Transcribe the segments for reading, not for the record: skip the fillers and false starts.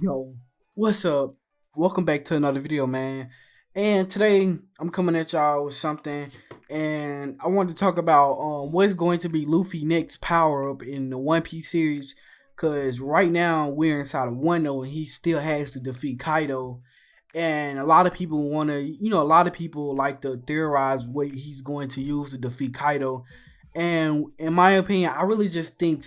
Yo, what's up? Welcome back to another video, man. And today I'm coming at y'all with something, and I wanted to talk about what's going to be Luffy next power up in the One Piece series. Cause right now we're inside of Wano, and he still has to defeat Kaido. And a lot of people want to, a lot of people like to theorize what he's going to use to defeat Kaido. And in my opinion, I really just think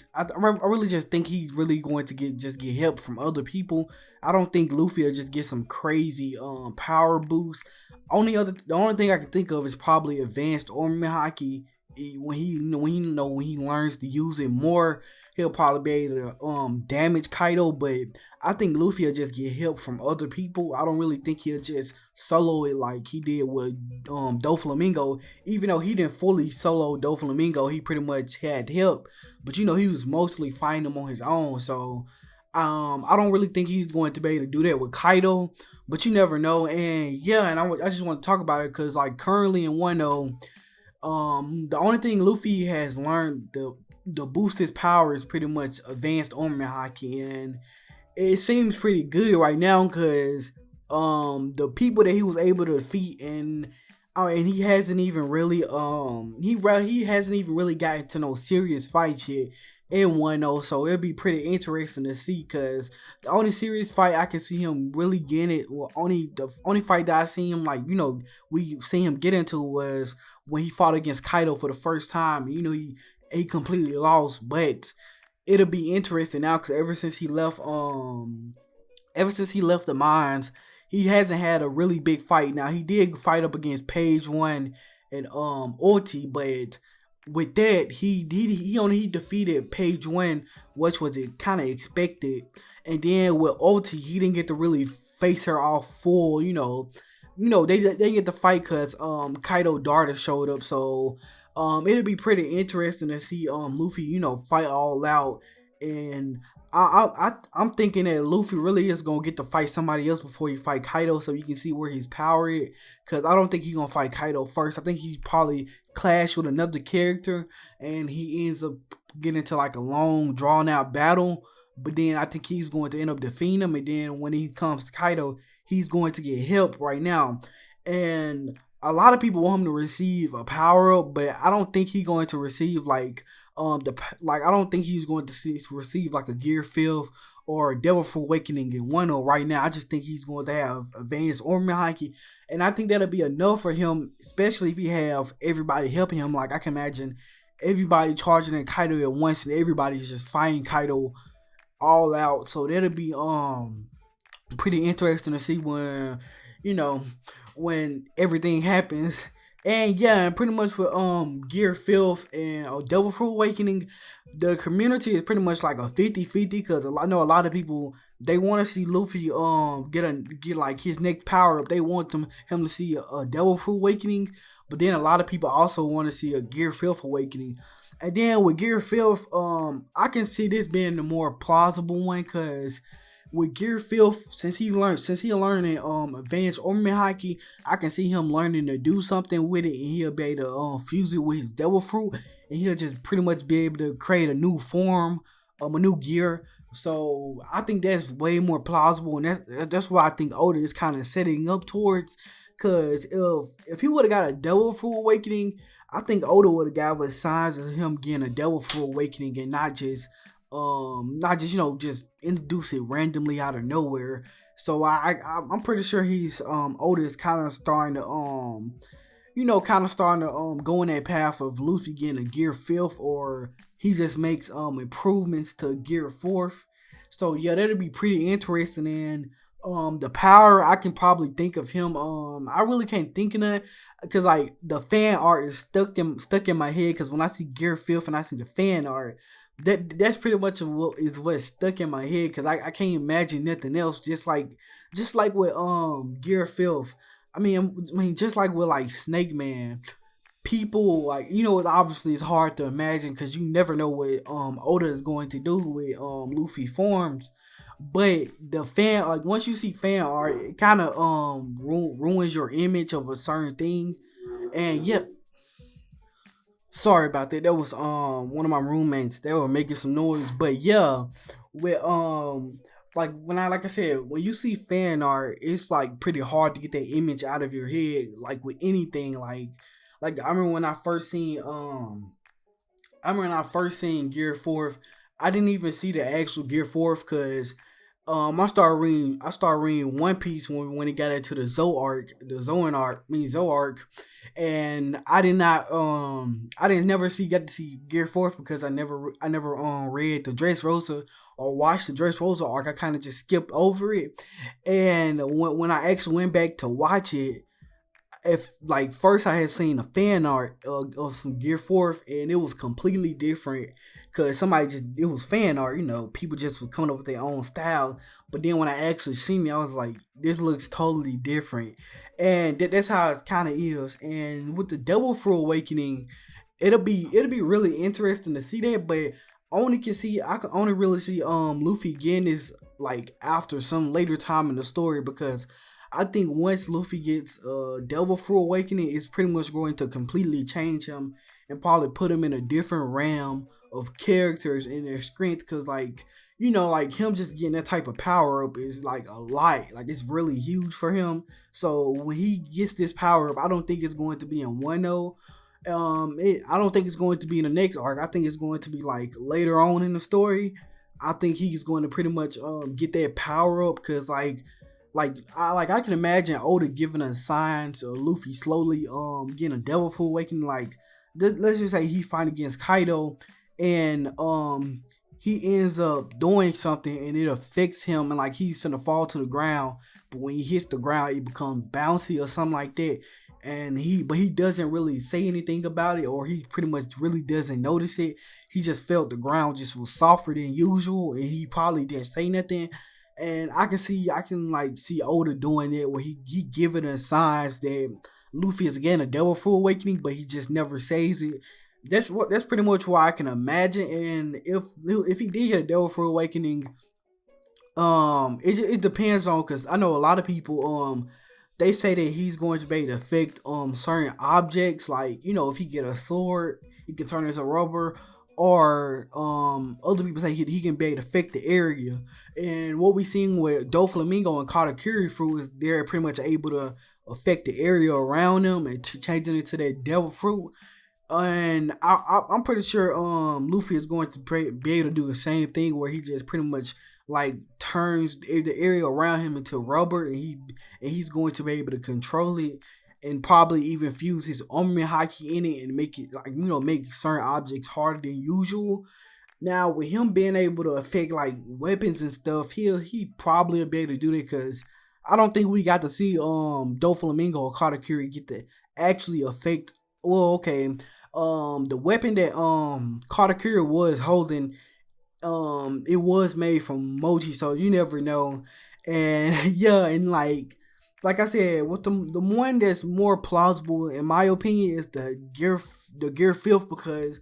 he's really going to get help from other people. I don't think Luffy will just get some crazy power boost. The only thing I can think of is probably advanced ornament hockey. When he learns to use it more, he'll probably be able to damage Kaido. But I think Luffy will just get help from other people. I don't really think he'll just solo it like he did with Doflamingo. Even though he didn't fully solo Doflamingo, he pretty much had help. But he was mostly fighting him on his own. So I don't really think he's going to be able to do that with Kaido, but you never know. And yeah, and I just want to talk about it because like currently in 1.0, the only thing Luffy has learned the boost his power is pretty much advanced armament hockey, and it seems pretty good right now because the people that he was able to defeat and he hasn't even really he hasn't even really gotten to no serious fights yet in 1-0, so it'll be pretty interesting to see because the only serious fight I can see him really getting it, well, the only fight that I see him like, we see him get into was when he fought against Kaido for the first time. He completely lost, but it'll be interesting now because ever since he left the mines, he hasn't had a really big fight. Now he did fight up against Page One and Ulti, but with that he defeated Page One, which was it kind of expected. And then with Ulti, he didn't get to really face her off full. They get to fight because Kaido Darter showed up. So it'll be pretty interesting to see Luffy fight all out. And I'm thinking that Luffy really is gonna get to fight somebody else before he fight Kaido, so you can see where his power is. Cause I don't think he's gonna fight Kaido first. I think he probably clash with another character, and he ends up getting into like a long, drawn out battle. But then I think he's going to end up defeating him, and then when he comes to Kaido, he's going to get help right now. And a lot of people want him to receive a power up, but I don't think he's going to receive I don't think he's going to receive like a Gear Fifth or a Devil Fruit Awakening in 1.0 right now. I just think he's going to have advanced ornament hockey, and I think that'll be enough for him, especially if he have everybody helping him. Like I can imagine everybody charging at Kaido at once, and everybody's just fighting Kaido all out. So that'll be pretty interesting to see you know when everything happens. And yeah, pretty much with Gear Filth and Devil Fruit Awakening, the community is pretty much like a 50-50 because I know a lot of people, they want to see Luffy get like his next power up. They want him to see a Devil Fruit Awakening, but then a lot of people also want to see a Gear Filth Awakening. And then with Gear Filth, I can see this being the more plausible one because with Gear Filth, since he learning advanced ornament hockey, I can see him learning to do something with it, and he'll be able to fuse it with his Devil Fruit, and he'll just pretty much be able to create a new form, a new gear. So I think that's way more plausible, and that's what I think Oda is kind of setting up towards. Cause if he would have got a Devil Fruit Awakening, I think Oda would have got us signs of him getting a Devil Fruit Awakening and not just just introduce it randomly out of nowhere. So I'm pretty sure he's Oda is kind of starting to go in that path of Luffy getting a Gear Fifth, or he just makes improvements to Gear Fourth. So yeah, that'll be pretty interesting. And the power, I can probably think of him. I really can't think of that because like the fan art is stuck in my head. Because when I see Gear Fifth and I see the fan art, that's pretty much what's stuck in my head because I can't imagine nothing else. Just like with Gear Filth. I mean just like with like Snake Man. People like it's hard to imagine because you never know what Oda is going to do with Luffy forms. But the fan, like once you see fan art, it kind of ruins your image of a certain thing. And yeah, sorry about that. That was one of my roommates. They were making some noise. But yeah, with like I said, when you see fan art, it's like pretty hard to get that image out of your head. Like with anything, like I remember when I remember when I first seen Gear Fourth, I didn't even see the actual Gear Fourth because I started reading One Piece when it got into the Zoan arc, and I didn't never see got to see Gear Fourth because I never read the Dressrosa or watched the Dressrosa arc. I kind of just skipped over it, and when I actually went back to watch it, if like first I had seen a fan art of some Gear Fourth and it was completely different because somebody just it was fan art, people just were coming up with their own style. But then when I actually seen it, I was like, this looks totally different, and that's how it kind of is. And with the Devil Fruit Awakening, it'll be really interesting to see that, but I can only really see Luffy getting this like after some later time in the story because I think once Luffy gets Devil Fruit Awakening, it's pretty much going to completely change him and probably put him in a different realm of characters and their strength. Cause like him just getting that type of power up is like a lot. Like it's really huge for him. So when he gets this power up, I don't think it's going to be in Wano. I don't think it's going to be in the next arc. I think it's going to be like later on in the story. I think he's going to pretty much get that power up because I can imagine Oda giving a sign to Luffy slowly getting a Devil Fruit Awakening. Like let's just say he fight against Kaido and he ends up doing something and it affects him and like he's gonna fall to the ground, but when he hits the ground it becomes bouncy or something like that. And he doesn't really say anything about it, or he pretty much really doesn't notice it. He just felt the ground just was softer than usual, and he probably didn't say nothing. And I can like see Oda doing it where he giving us signs that Luffy is again a Devil Fruit Awakening, but he just never says it. That's pretty much what I can imagine. And if he did get a Devil Fruit Awakening, it depends on because I know a lot of people they say that he's going to be able to affect certain objects, like if he get a sword he can turn it into rubber, or other people say he can be able to affect the area. And what we seen with Doflamingo and Katakuri fruit is they're pretty much able to affect the area around them and changing it to that devil fruit. And I'm pretty sure Luffy is going to be able to do the same thing where he just pretty much like turns the area around him into rubber, and he's going to be able to control it and probably even fuse his armament haki in it and make it like make certain objects harder than usual. Now with him being able to affect like weapons and stuff, he probably will be able to do that because I don't think we got to see Doflamingo or Katakuri get to actually affect. Well, okay, the weapon that Katakuri was holding, it was made from Moji, so you never know. And yeah, and like I said, with the one that's more plausible in my opinion is the Gear Fifth because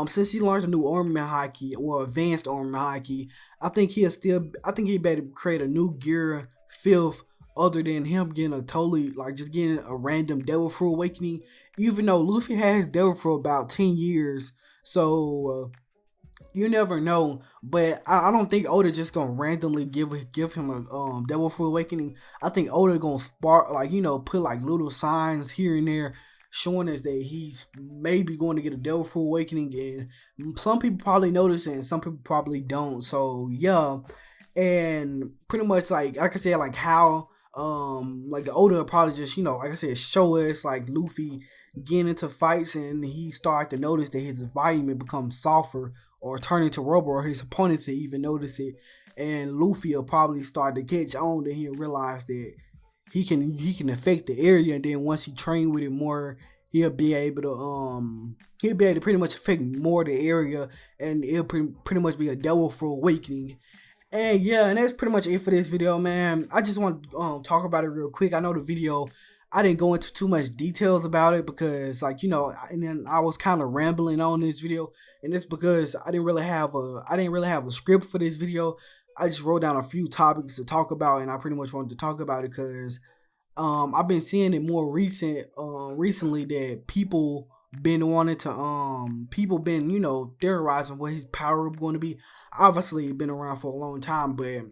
since he learns a new armament haki or advanced armament haki, I think he better create a new Gear Fifth other than him getting a totally like just getting a random Devil Fruit Awakening. Even though Luffy has Devil for about 10 years, so you never know. But I don't think Oda just gonna randomly give him a Devil Fruit Awakening. I think Oda gonna spark like put like little signs here and there showing us that he's maybe going to get a Devil Fruit Awakening, and some people probably notice it and some people probably don't. So yeah, and pretty much like I said, like how like Oda probably just like I said show us like Luffy getting into fights and he start to notice that his environment becomes softer or turn into rubber, or his opponents will even notice it, and Luffy will probably start to catch on. Then he'll realize that he can affect the area, and then once he train with it more, he'll be able to pretty much affect more of the area, and it'll pretty much be a Devil Fruit Awakening. And yeah, and that's pretty much it for this video, man. I just want to talk about it real quick. I know the video, I didn't go into too much details about it because and then I was kind of rambling on this video, and it's because I didn't really have a script for this video. I just wrote down a few topics to talk about, and I pretty much wanted to talk about it because I've been seeing it more recently that people been theorizing what his power up going to be. Obviously it's been around for a long time, but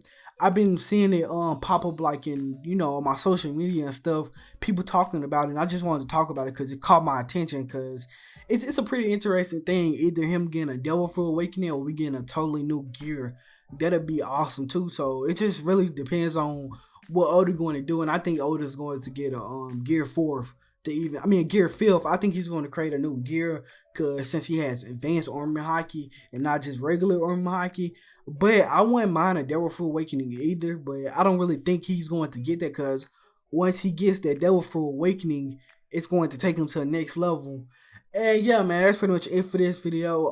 I've been seeing it pop up like in on my social media and stuff. People talking about it. And I just wanted to talk about it because it caught my attention. Because it's a pretty interesting thing. Either him getting a Devil Fruit Awakening or we getting a totally new gear. That'd be awesome too. So it just really depends on what Oda going to do, and I think Oda's going to get a gear 4th gear 5th. I think he's going to create a new gear because since he has advanced armor haki and not just regular armor haki. But I wouldn't mind a Devil Fruit Awakening either, but I don't really think he's going to get that because once he gets that Devil Fruit Awakening, it's going to take him to the next level. And yeah, man, that's pretty much it for this video.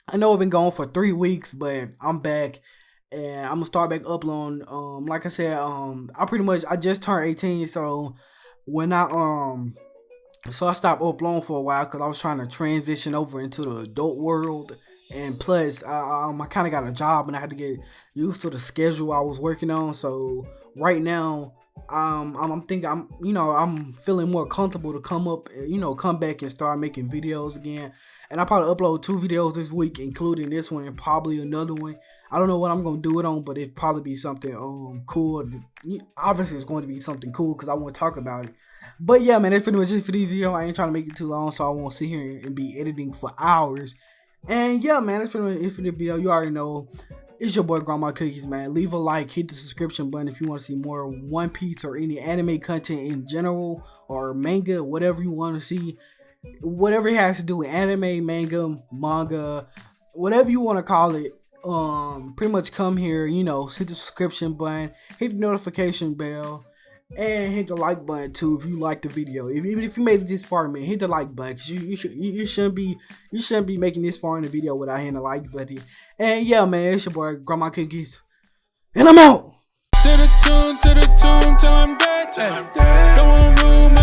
I know I've been gone for 3 weeks, but I'm back. And I'm gonna start back uploading. Like I said, I just turned 18, so when I stopped uploading for a while because I was trying to transition over into the adult world, and plus I kind of got a job and I had to get used to the schedule I was working on. So right now, I'm thinking I'm feeling more comfortable to come back and start making videos again. And I'll probably upload 2 videos this week, including this one and probably another one. I don't know what I'm gonna do it on, but it'll probably be something cool. Obviously, it's going to be something cool because I want to talk about it. But yeah, man, that's pretty much it for these videos. I ain't trying to make it too long, so I won't sit here and be editing for hours. And yeah, man, that's pretty much it for the video. You already know. It's your boy Grandma Cookies, man. Leave a like, hit the subscription button if you want to see more One Piece or any anime content in general, or manga, whatever you want to see. Whatever it has to do with anime, manga, whatever you want to call it. Pretty much come here, hit the subscription button, hit the notification bell, and hit the like button too if you like the video. Even if you made it this far, man, hit the like button. Cause you shouldn't be making this far in the video without hitting the like button. And yeah, man, it's your boy Grandma Cookies, and I'm out. To the tune till I'm dead. Don't room.